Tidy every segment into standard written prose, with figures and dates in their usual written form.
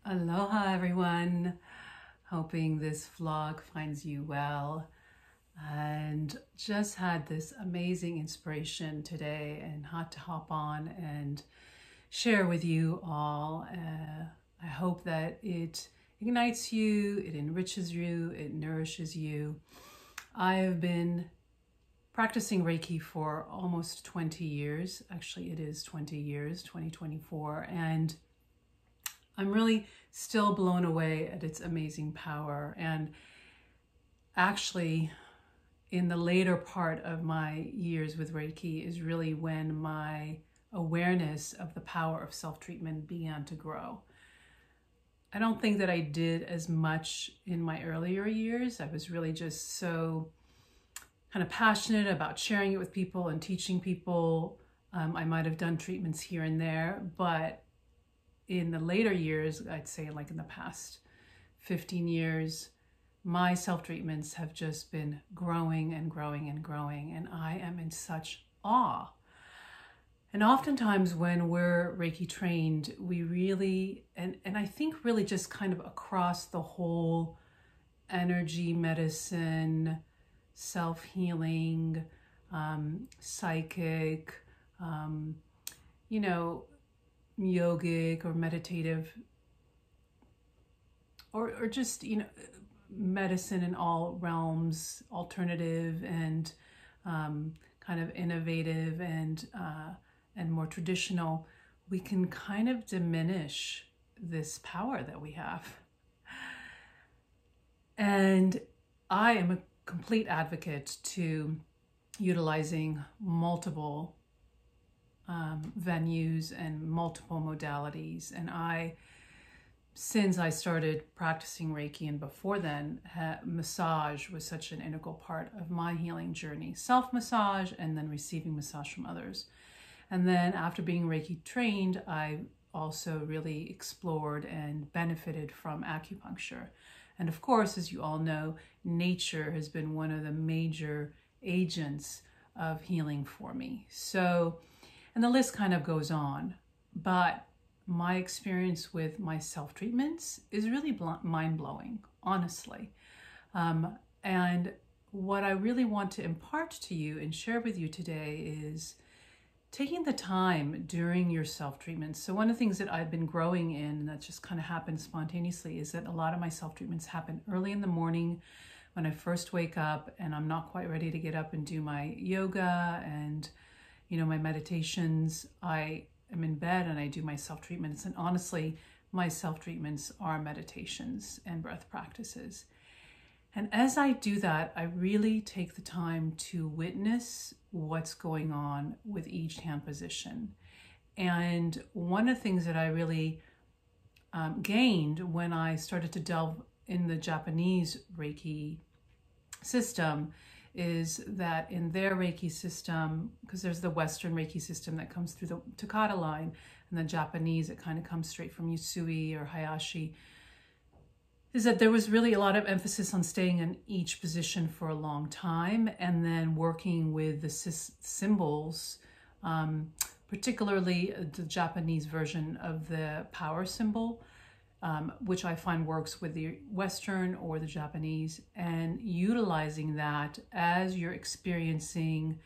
Aloha everyone, hoping this vlog finds you well, and just had this amazing inspiration today and had to hop on and share with you all. I hope that it ignites you, it enriches you, it nourishes you. I have been practicing Reiki for almost 20 years. Actually, it is 20 years, 2024, and I'm really still blown away at its amazing power. And actually, in the later part of my years with Reiki is really when my awareness of the power of self-treatment began to grow. I don't think that I did as much in my earlier years. I was really just so kind of passionate about sharing it with people and teaching people. I might have done treatments here and there, but in the later years, I'd say like in the past 15 years, my self-treatments have just been growing and growing and growing, and I am in such awe. And oftentimes when we're Reiki trained, we really, and I think really just kind of across the whole energy medicine, self-healing, psychic, yogic or meditative, or just, medicine in all realms, alternative and kind of innovative and more traditional, we can kind of diminish this power that we have. And I am a complete advocate to utilizing multiple venues and multiple modalities. And since I started practicing Reiki and before then, massage was such an integral part of my healing journey. Self-massage and then receiving massage from others. And then after being Reiki trained, I also really explored and benefited from acupuncture. And of course, as you all know, nature has been one of the major agents of healing for me. So, and the list kind of goes on, but my experience with my self-treatments is really mind-blowing, honestly. And what I really want to impart to you and share with you today is taking the time during your self-treatments. So one of the things that I've been growing in, and that just kind of happened spontaneously, is that a lot of my self-treatments happen early in the morning when I first wake up and I'm not quite ready to get up and do my yoga and my meditations. I am in bed and I do my self-treatments. And honestly, my self-treatments are meditations and breath practices. And as I do that, I really take the time to witness what's going on with each hand position. And one of the things that I really gained when I started to delve in the Japanese Reiki system is that in their Reiki system, because there's the Western Reiki system that comes through the Takata line, and the Japanese, it kind of comes straight from Usui or Hayashi, is that there was really a lot of emphasis on staying in each position for a long time and then working with the symbols, particularly the Japanese version of the power symbol, which I find works with the Western or the Japanese, and utilizing that as you're experiencing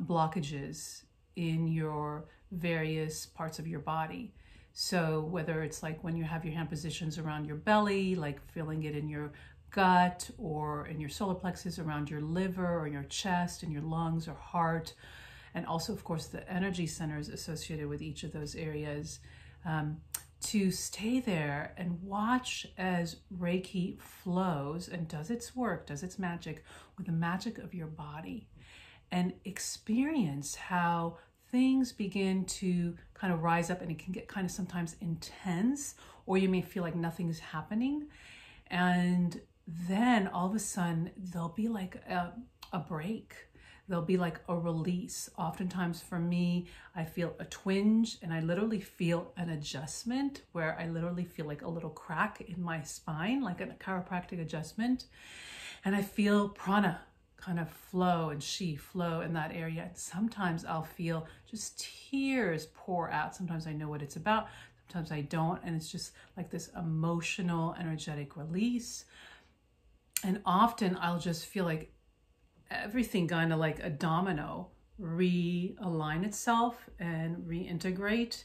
blockages in your various parts of your body. So whether it's like when you have your hand positions around your belly, like feeling it in your gut or in your solar plexus, around your liver or your chest and your lungs or heart, and also of course the energy centers associated with each of those areas, to stay there and watch as Reiki flows and does its work, does its magic with the magic of your body, and experience how things begin to kind of rise up, and it can get kind of sometimes intense, or you may feel like nothing's happening. And then all of a sudden there'll be like a break. There'll be like a release. Oftentimes for me, I feel a twinge and I literally feel an adjustment where I literally feel like a little crack in my spine, like a chiropractic adjustment. And I feel prana kind of flow and chi flow in that area. And sometimes I'll feel just tears pour out. Sometimes I know what it's about. sometimes I don't, and it's just like this emotional, energetic release. And often I'll just feel like everything kind of like a domino realign itself and reintegrate.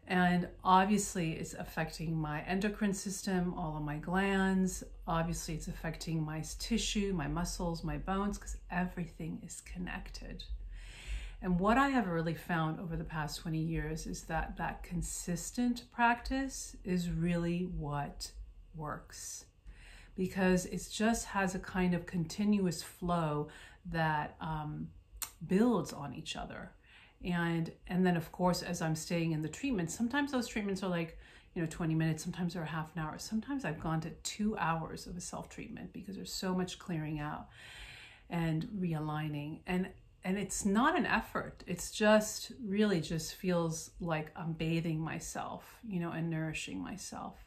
And obviously it's affecting my endocrine system, all of my glands. Obviously it's affecting my tissue, my muscles, my bones, because everything is connected. And what I have really found over the past 20 years is that that consistent practice is really what works, because it just has a kind of continuous flow that builds on each other. And then of course, as I'm staying in the treatment, sometimes those treatments are like, 20 minutes, sometimes they're half an hour. Sometimes I've gone to 2 hours of a self-treatment because there's so much clearing out and realigning. And it's not an effort. It's just really just feels like I'm bathing myself, and nourishing myself.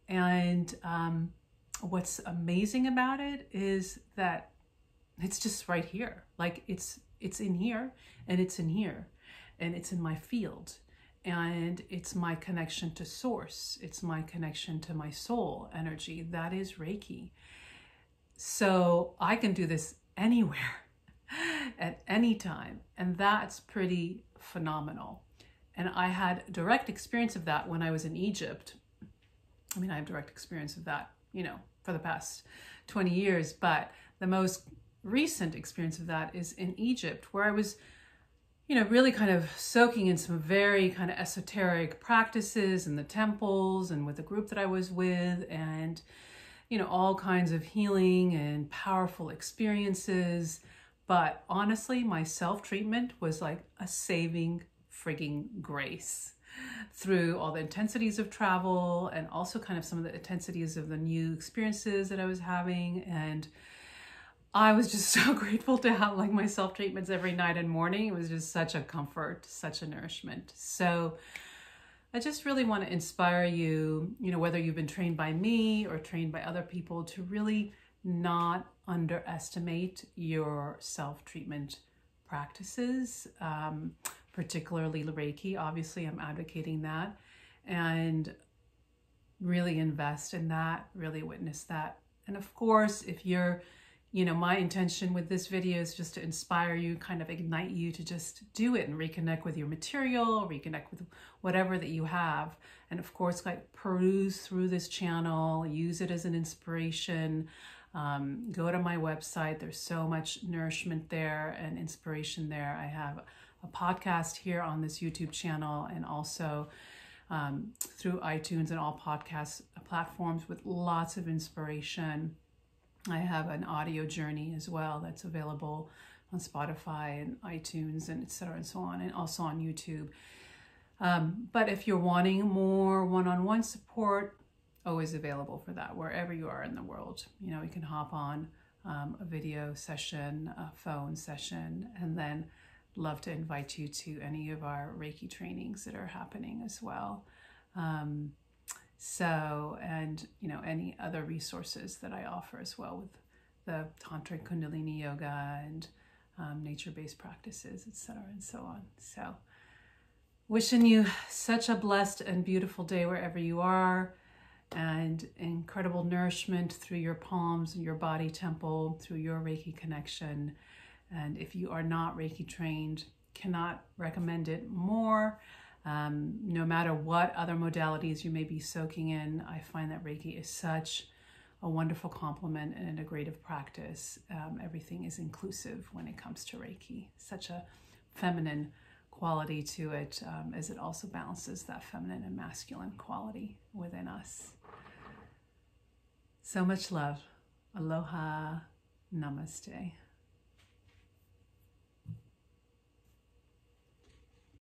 And what's amazing about it is that it's just right here. Like it's in here, and it's in here, and it's in my field, and it's my connection to source. It's my connection to my soul energy. That is Reiki. So I can do this anywhere at any time, and that's pretty phenomenal. And I had direct experience of that when I was in Egypt. I mean, I have direct experience of that, for the past 20 years, but the most recent experience of that is in Egypt, where I was, really kind of soaking in some very kind of esoteric practices in the temples and with the group that I was with, and, all kinds of healing and powerful experiences. But honestly, my self-treatment was like a saving frigging grace through all the intensities of travel, and also kind of some of the intensities of the new experiences that I was having. And I was just so grateful to have like my self-treatments every night and morning. It was just such a comfort, such a nourishment. So I just really want to inspire you, whether you've been trained by me or trained by other people, to really not underestimate your self-treatment practices, particularly Reiki. Obviously, I'm advocating that, and really invest in that, really witness that. And of course, if you're, my intention with this video is just to inspire you, kind of ignite you to just do it and reconnect with your material, reconnect with whatever that you have. And of course, like peruse through this channel, use it as an inspiration. Go to my website. There's so much nourishment there and inspiration there. I have a podcast here on this YouTube channel, and also through iTunes and all podcast platforms with lots of inspiration. I have an audio journey as well that's available on Spotify and iTunes and etc. and so on, and also on YouTube. But if you're wanting more one-on-one support, always available for that wherever you are in the world. You can hop on a video session, a phone session, and then love to invite you to any of our Reiki trainings that are happening as well. And any other resources that I offer as well, with the Tantric Kundalini Yoga and nature-based practices, etc. and so on. So wishing you such a blessed and beautiful day wherever you are, and incredible nourishment through your palms and your body temple, through your Reiki connection. And if you are not Reiki trained, cannot recommend it more. No matter what other modalities you may be soaking in, I find that Reiki is such a wonderful complement and integrative practice. Everything is inclusive when it comes to Reiki. Such a feminine quality to it, as it also balances that feminine and masculine quality within us. So much love. Aloha. Namaste.